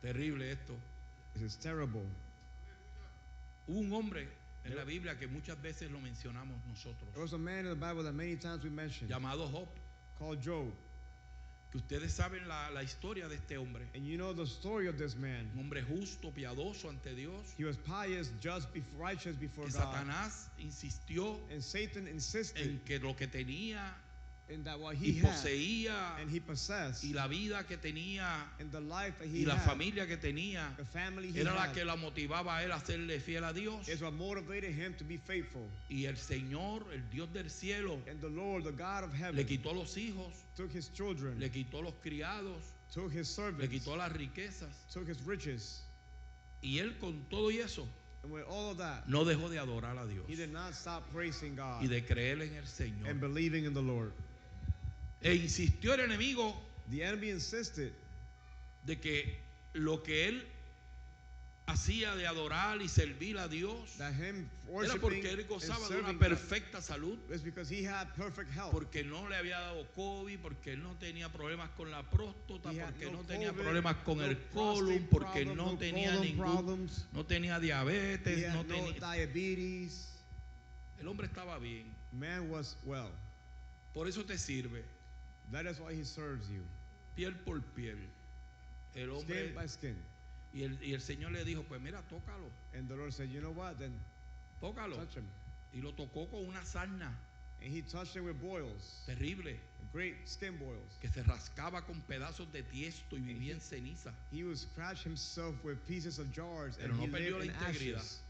Terrible esto. This is terrible. Hubo un hombre en la Biblia que muchas veces lo mencionamos nosotros, There was a man in the Bible that many times we mentioned llamado Job, called Job. que ustedes saben la historia de este hombre. And you know the story of this man. Un hombre justo, piadoso ante Dios, He was pious, just, righteous before que God. Satanás insistió And Satan insisted en que lo que tenía in that what y he had poseía and he possessed y la vida que tenía and the life that y he la had, familia que tenía the family he era la had, que la motivaba a él a serle fiel a Dios. is what motivated him to be faithful. Y el Señor, el Dios del cielo, And the Lord, the God of heaven, le quitó los hijos, took his children, le quitó los criados, took his le servants, quitó las riquezas. took his riches, Y él con todo y eso and with all of that, no dejó de adorar a Dios he did not stop praising God y de creer en el and Señor. believing in the Lord. E insistió el enemigo The enemy insisted de que lo que él hacía de adorar y servir a Dios that him era porque worshiping él and gozaba de una serving God perfecta salud, is because he had perfect health. porque no le había dado COVID, porque él no tenía problemas con la próstata, He had porque no no tenía COVID, problemas con no el prostate colon, porque problem, no no tenía colon problems. no tenía He diabetes, had no no tenía. diabetes. El hombre estaba bien. Man was well. Por eso te sirve. That is why he serves you. Piel por piel. El hombre. Skin by skin. Y el Señor le dijo, pues mira, tócalo. And the Lord said, you know what? Then Tócalo. touch him. Y lo tocó con una sarna And he touched him with boils. terrible, Great skin boils. que se rascaba con pedazos de tiesto y vivía en ceniza. He would scratch himself with pieces of jars Pero and no he perdió lived in la integridad. ashes.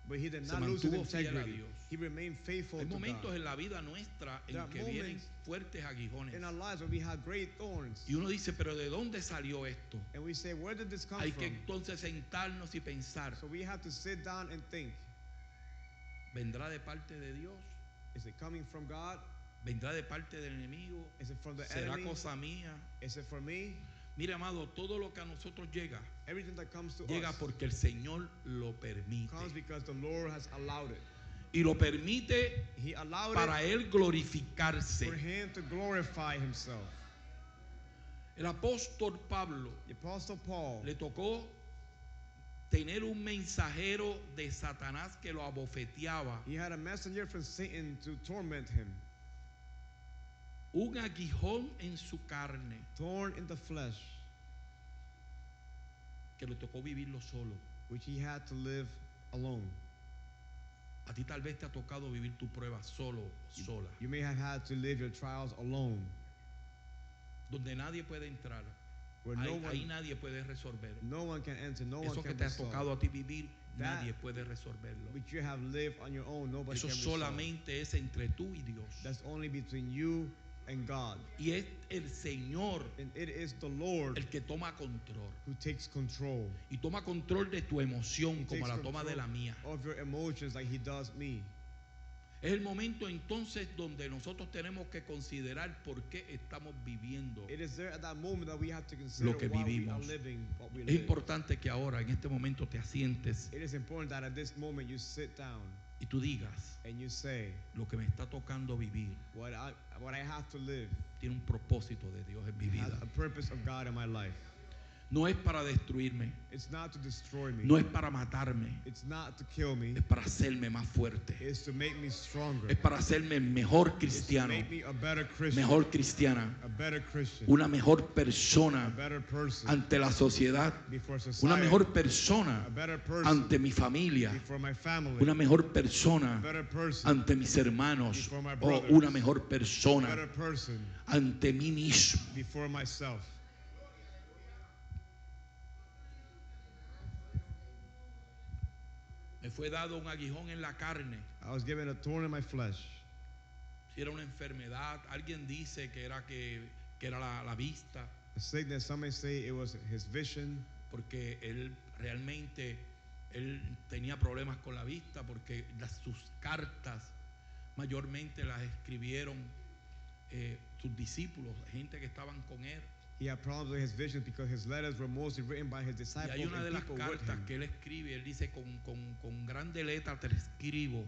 But he did Se not lose his mantuvo fiel a integrity. Dios. He remained faithful Hay to momentos God. en la vida nuestra There en are que vienen moments fuertes aguijones. in our lives where we have great thorns. Y uno dice, pero ¿de dónde salió esto? And we say, where did this come Hay que from? entonces sentarnos y pensar, So we have to sit down and think, ¿vendrá de parte de Dios? is it coming from God? ¿Vendrá de parte del enemigo? Is it from the ¿Será enemy? cosa mía? Is it for me? Mire, amado, todo lo que a nosotros llega, Everything that comes to llega us porque el Señor lo permite. comes because the Lord has allowed it. Y lo permite He allowed para it Él glorificarse. for him to glorify himself. El apóstol Pablo The Apostle Paul, le tocó tener un mensajero de Satanás que lo abofeteaba, he had a messenger from Satan to torment him, un aguijón en su carne, thorn in the flesh, que le tocó vivirlo solo. which he had to live alone. A ti tal vez te ha tocado vivir tu prueba solo o sola, You may have had to live your trials alone, donde nadie puede entrar, where ahí nadie puede resolver. no one can enter, no one Eso que can te ha resolve. tocado a ti vivir, That nadie puede resolverlo. Which you have lived on your own, nobody Eso can resolve. solamente es entre tú y Dios. That's only between you and God. Y es el Señor And it is the Lord el que toma control. who takes control. Y toma control de tu emoción He como takes la toma de la mía. of your emotions like he does me. Es el momento entonces donde nosotros tenemos que considerar por qué estamos viviendo. It is there at that moment that we have to consider Lo que why we are vivimos. living what we Es live. importante que ahora en este momento te asientes It is important that at this moment you sit down y tú digas, and you say, lo que me está tocando vivir what I have to live tiene un propósito de Dios en mi has vida. a purpose of God in my life. No es para destruirme, It's not to destroy me. no es para matarme, It's not to kill me. es para hacerme más fuerte. It's to make me stronger. Es para hacerme mejor It's to cristiano, make me a better Christian. mejor cristiana, A better Christian. una mejor A persona better person ante la sociedad, before society. una mejor persona A better person ante mi familia, before my family. una mejor A persona better person ante mis hermanos before my o brothers. una mejor A persona better person ante mí mismo. before myself. Me fue dado un aguijón en la carne. I was given a thorn in my flesh. Si era una enfermedad, alguien dice que era la vista, A sickness, some may say it was his vision, porque él realmente tenía problemas con la vista, porque sus cartas mayormente las escribieron sus discípulos, gente que estaban con él. he had problems with his vision because his letters were mostly written by his Y disciples hay una de and las people with cartas him. que él escribe, él dice, con grande letra te escribo,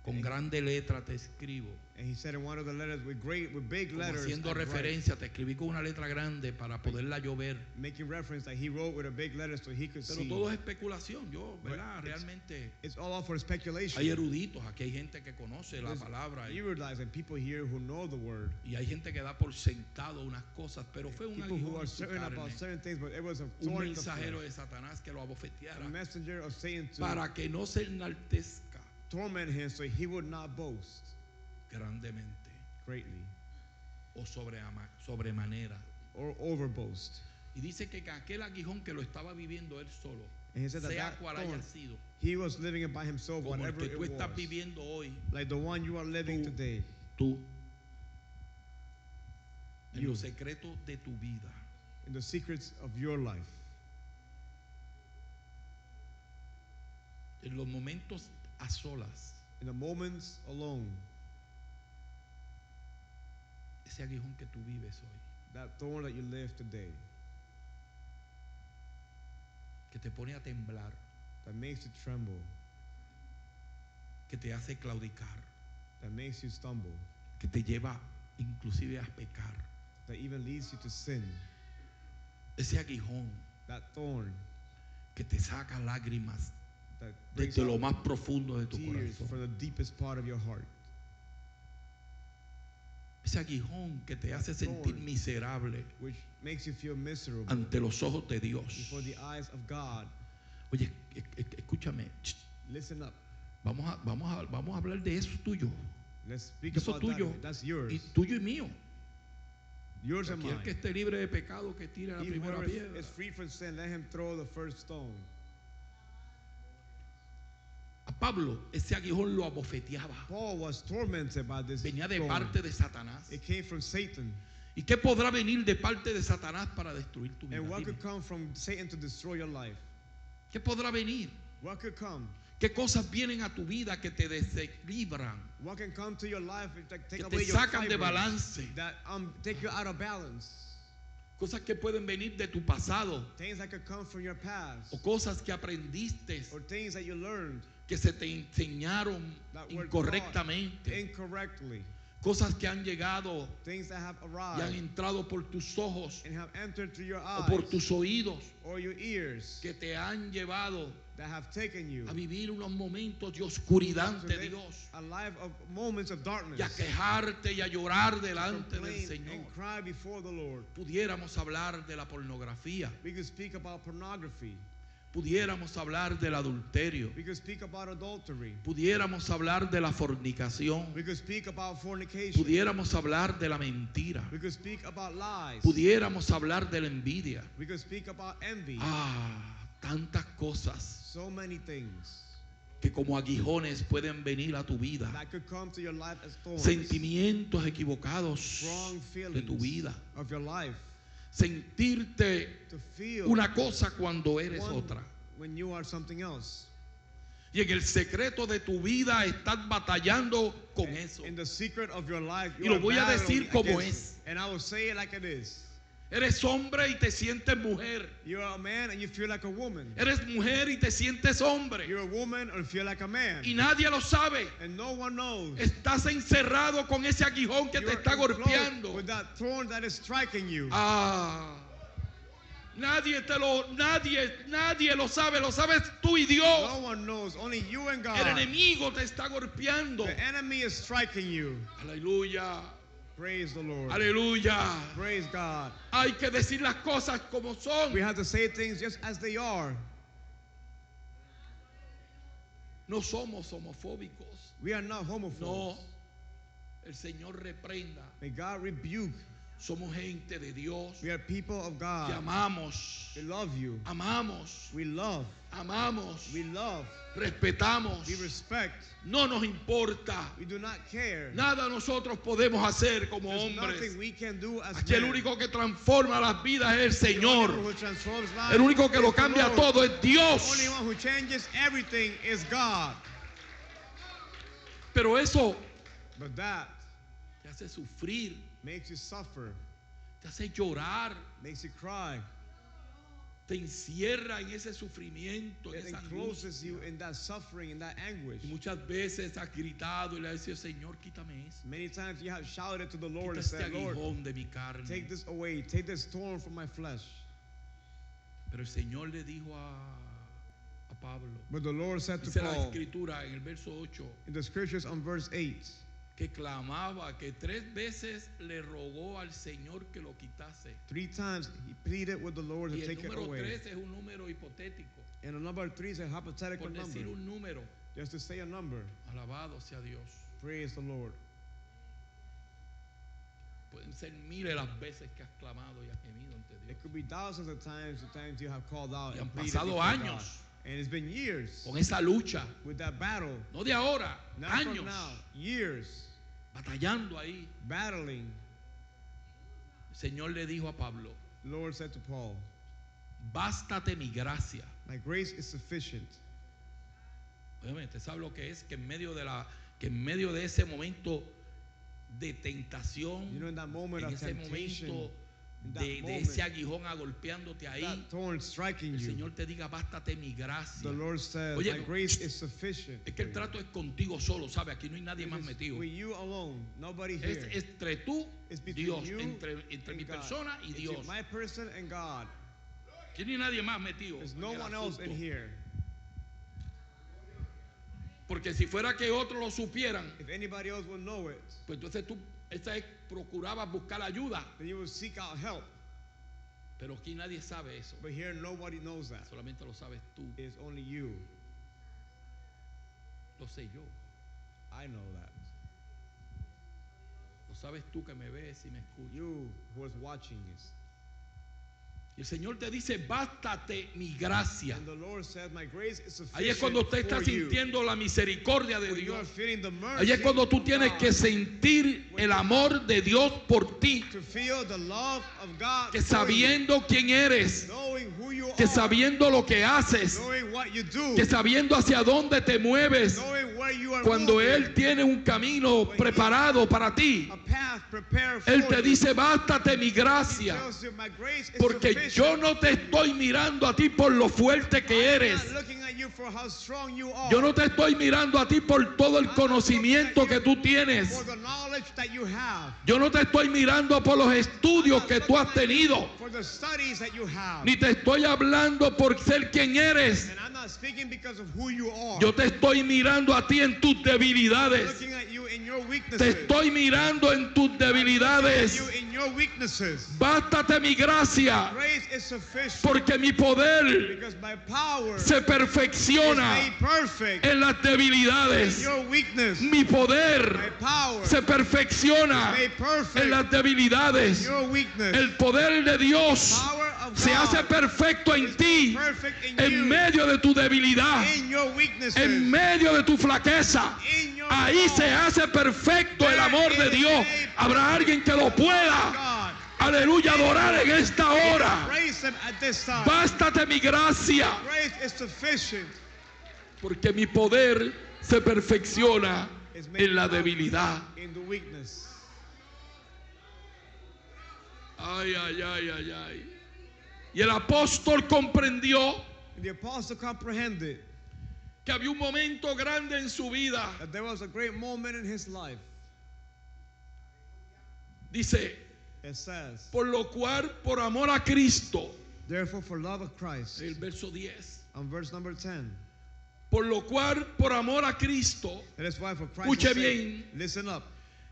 con grande letra te escribo. And he said in one of the letters with big Como letters, haciendo I write, referencia, te escribí con una letra grande para poderla yo ver. making reference that he wrote with a big letter so he could Pero see. todo es especulación, yo, But ¿verdad? Realmente It's all out for speculation. hay eruditos, aquí hay gente que conoce la palabra You realize that people here who know the word, y hay gente que da por sentado unas cosas, pero fue un people who aguijón are en su certain carne, about certain things, but it was a un thorn in the mensajero flesh. de Satanás que lo abofeteara A messenger of Satan to para que no se enaltezca torment him so he would not boast grandemente greatly o sobremanera. or overboast. Y dice que aquel aguijón que lo estaba viviendo él solo, And he said that sea that cual thorn, haya sido, he was living it by himself, como el whatever que it tú estás was. viviendo hoy, Like the one you are living Tú- today. tú, en You. los secretos de tu vida, In the secrets of your life. en los momentos a solas, In the moments alone. ese aguijón que tú vives hoy, That thorn that you live today. que te pone a temblar, That makes you tremble. que te hace claudicar, That makes you stumble. que te lleva inclusive a pecar. That even leads you to sin. Ese aguijón That thorn que te saca lágrimas that brings desde lo out más profundo de tu tears corazón. from the deepest part of your heart. Ese aguijón que te hace sentir miserable Which makes you feel miserable ante los ojos de Dios. before the eyes of God. Oye, escúchame. Listen up. Vamos a hablar de eso tuyo. Let's speak Eso about tuyo. that. That's yours. Y tuyo y mío. Yours and Aquel mine. que esté libre de pecado, que tire la primera Whoever piedra. is free from sin, let him throw the first stone. A Pablo, ese aguijón lo abofeteaba. Paul was tormented by this Venía de stone. parte de Satanás. It came from Satan. ¿Y qué podrá venir de parte de Satanás para destruir tu vida? And what Dime. could come from Satan to destroy your life? ¿Qué podrá venir? What could come? ¿Qué cosas vienen a tu vida que te desequilibran? What can come to your life that take Que away te your sacan de fibers, balance. that take you out of balance? Cosas que pueden venir de tu pasado. Things that could come from your past, O cosas que aprendiste or things that you learned que se te enseñaron that were incorrectamente. taught incorrectly. Cosas que han llegado Things that have y han arrived entrado por tus ojos and have entered through your o eyes por tus oídos or your ears que te han llevado that have taken you a vivir unos momentos de oscuridad to ante live Dios a life of moments of darkness, y a quejarte y a llorar to delante del complain Señor. and cry before the Lord. Pudiéramos hablar de la pornografía, We could speak about pornography. pudiéramos hablar del adulterio, We could speak about adultery. pudiéramos hablar de la fornicación, We could speak about fornication. pudiéramos hablar de la mentira, We could speak about lies. pudiéramos hablar de la envidia. We could speak about envy. Tantas cosas So many things que como aguijones pueden venir a tu vida. that could come to your life as thorns. Sentimientos equivocados Strong de tu feelings vida. of your life. Sentirte To feel una cosa cuando eres one otra. when you are something else. Y en el secreto de tu vida estás batallando con eso. In the secret of your life, Y you lo are voy a battling decir como against es. it. And I will say it like it is. Eres hombre y te sientes mujer. You're a man and you feel like a woman. Eres mujer y te sientes hombre. You're a woman or feel like a man. Y nadie lo sabe. And no one knows. Estás encerrado con ese aguijón que te You're está enclosed golpeando. with that thorn that is striking you. Nadie lo sabe, lo sabes tú y Dios. No one knows, only you and God. El enemigo te está golpeando. The enemy is striking you. Aleluya, Praise the Lord. aleluya. Praise God. Hay que decir las cosas como son. We have to say things just as they are. No somos homofóbicos. We are not homophobes. No, el Señor reprenda. May God rebuke. Somos gente de Dios. We are people of Que God. amamos, We love you. amamos, We love. amamos, We love. respetamos. We respect. No nos importa. We do not care. Nada nosotros podemos hacer como There's hombres. nothing we can do as Aquí el men. único que transforma las vidas es el The only Señor. one who transforms lives El único que is lo the cambia Lord. todo es The only Dios. one who changes everything is God. Pero eso But that te hace sufrir, makes you suffer, te hace llorar, makes you cry. te encierra en ese sufrimiento, en It esa encloses angustia. you in that suffering, in that anguish. Y muchas veces has gritado y le has dicho, Señor, quítame eso. Many times you have shouted to the Lord Quita and este said, Lord, aguijón de mi carne. take this away, take this thorn from my flesh. Pero el Señor le dijo a Pablo, But the Lord said to dice la Paul escritura en el verso 8, in the scriptures on verse 8 que clamaba, que 3 veces le rogó al Señor que lo quitase. 3 times he pleaded with the Lord to Y el take it número away. 3 es un número hipotético, And the number 3 is a hypothetical por decir number. un número. Just to say a number. Alabado sea Dios. Praise the Lord. Pueden ser miles las veces que has clamado y has gemido ante It Dios. could be thousands of times, the times you have called out Y and han pleaded pasado before años God. And it's been years con esa lucha, with that battle. no de ahora, Not años, from now, years batallando ahí. battling. El Señor le dijo a Pablo, The Lord said to Paul, bástate mi gracia. my grace is sufficient. Obviamente, ¿sabe lo que es? Que en medio de ese momento de tentación, You know, in that moment en of ese temptation, momento in that de moment, ese aguijón agolpeándote ahí, that thorn striking el you, Señor te diga, bástate mi gracia. the Lord says, Oye, my grace is sufficient. Es que el trato es contigo solo, ¿sabe? Aquí no hay nadie It más is metido. with you alone, nobody Es here. entre tú, It's between Dios, you entre and mi God. persona y It's Dios. my person and God. Aquí no hay nadie más metido. There's en no el one else in asunto. here. Porque si fuera que otros lo supieran, If anybody else will know it, pues entonces tú procurabas buscar ayuda. then you will seek out help. Pero aquí nadie sabe eso. But here, nobody knows that. Solamente lo sabes tú. It's only you. Lo sé yo. I know that. Lo sabes tú que me ves y me escuchas. You who is watching this. Y el Señor te dice, bástate mi gracia. And the Lord says, my grace is Ahí es sufficient cuando usted está for you. sintiendo la misericordia de When you are Dios. feeling the mercy Ahí es cuando tú of tienes God, que sentir el amor de Dios por ti. to feel the love of God Que for sabiendo quién eres, you, knowing who you que are, sabiendo lo que haces, knowing what you do, que sabiendo hacia dónde te mueves, knowing where you are cuando moving, Él tiene un camino preparado para ti, a path prepared for Él te you. dice, bástate mi He gracia, tells you, my grace is porque sufficient. yo no te estoy mirando a ti por lo fuerte que I'm eres. not looking at you for how strong you are. Yo no te estoy mirando a ti por todo el conocimiento que tú tienes. For the knowledge that you have. Yo no te estoy mirando por los estudios que tú has tenido. For the studies that you have. Ni te estoy hablando por ser quien eres. And I'm not speaking because of who you are. Yo te estoy mirando a ti en tus I'm debilidades. looking at you in your weaknesses. Te estoy mirando en tus I'm looking at debilidades. you in your weaknesses. Bástate mi gracia, Grace is sufficient. porque mi poder Because my power se is perfecciona made perfect en las in debilidades. your weakness. Mi My poder power se perfecciona is made perfect en las in debilidades. your weakness. El poder de Dios Power of se hace God perfecto en is ti, perfect in en you. medio de tu debilidad, In your weaknesses. en medio de tu flaqueza. In your Ahí flaws. se hace perfecto el amor de Dios. Habrá alguien que lo pueda, God. aleluya, adorar en esta hora. Praise him at this time. Bástate mi gracia, Grace is sufficient. porque mi poder se perfecciona It's made en la perfect debilidad. in the weakness. Ay, ay, ay, ay, ay. Y el apóstol comprendió The apostle comprehended que había un momento grande en su vida. that there was a great moment in his life. Dice, It says, por lo cual, por amor a Cristo, therefore for love of Christ, el verso 10, on verse number 10, por lo cual, por amor a Cristo, that is why for Escuche Christ's bien. sake, listen up,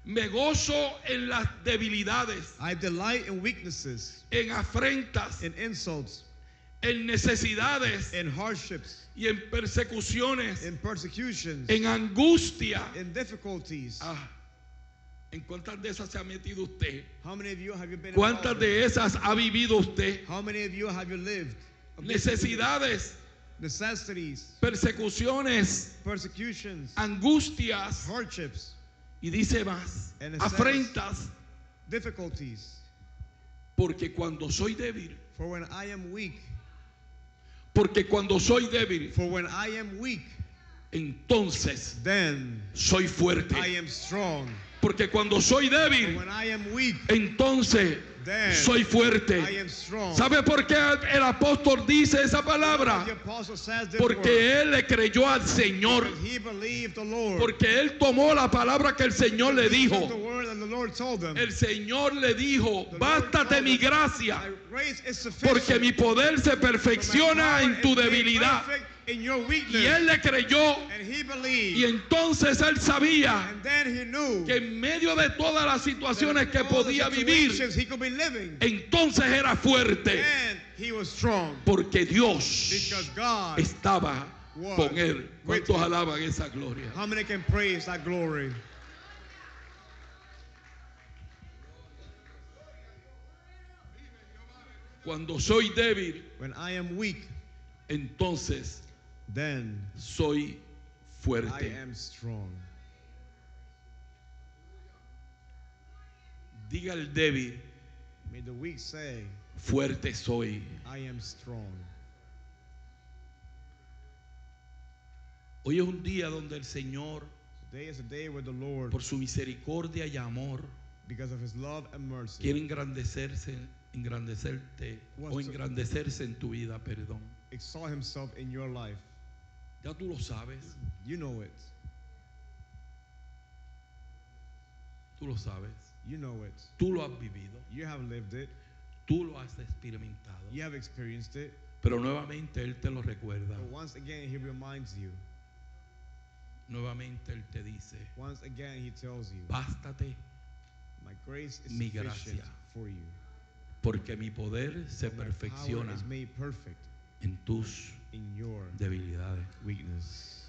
me gozo en las debilidades, I delight in weaknesses, en afrentas, in insults, en necesidades in hardships, y en persecuciones, in persecutions, en angustia. in difficulties. Ah, ¿en cuántas de esas se ha metido usted? How many of you have you been ¿Cuántas involved in? de esas ha vivido usted? How many of you have you lived? Necesidades, Necessities, persecuciones, persecutions, angustias, hardships, y dice más, And it says- afrentas, difficulties. porque cuando soy débil, For when I am weak, porque cuando soy débil, for when I am weak, entonces then soy fuerte. I am strong. Porque cuando soy For débil, when I am weak, entonces then soy I fuerte. am strong. ¿Sabe por qué el apóstol dice esa palabra? The apostle says this Porque word, él le creyó al Señor. because he believed the Lord. Porque él tomó la palabra que el Señor le He took dijo. the word that the Lord told him. El Señor le dijo, The Lord bástate told mi him, gracia, "My grace is sufficient, porque mi poder se for my perfecciona power en tu is made debilidad. perfect in your weakness." Y él le creyó, And he y believed. entonces él sabía And then he knew que en medio de todas las that situaciones in que all the podía vivir, situations he could be living. entonces era fuerte, And he was strong porque Dios because God estaba was con él. with ¿Cuántos him. alaban esa gloria? How many can praise that glory? Cuando soy débil, When I am weak, entonces then soy I fuerte. am strong. Diga el débil, May the weak say, fuerte soy. I am strong. Hoy es un día donde el Señor, Today is a day where the Lord, por su misericordia y amor, because of his love and mercy, quiere engrandecerte o engrandecerse en tu vida, perdón. exalt himself in your life. Ya tú lo sabes, You know it. tú lo sabes, You know it. tú lo has vivido, You have lived it. tú lo has experimentado. You have experienced it. Pero nuevamente Él te lo recuerda. But once again, he reminds you. nuevamente Él te dice, Once again, He tells you, bástate, my grace is mi sufficient gracia. for you. porque mi poder se My power perfecciona is made perfect en tus in your debilidades. weakness.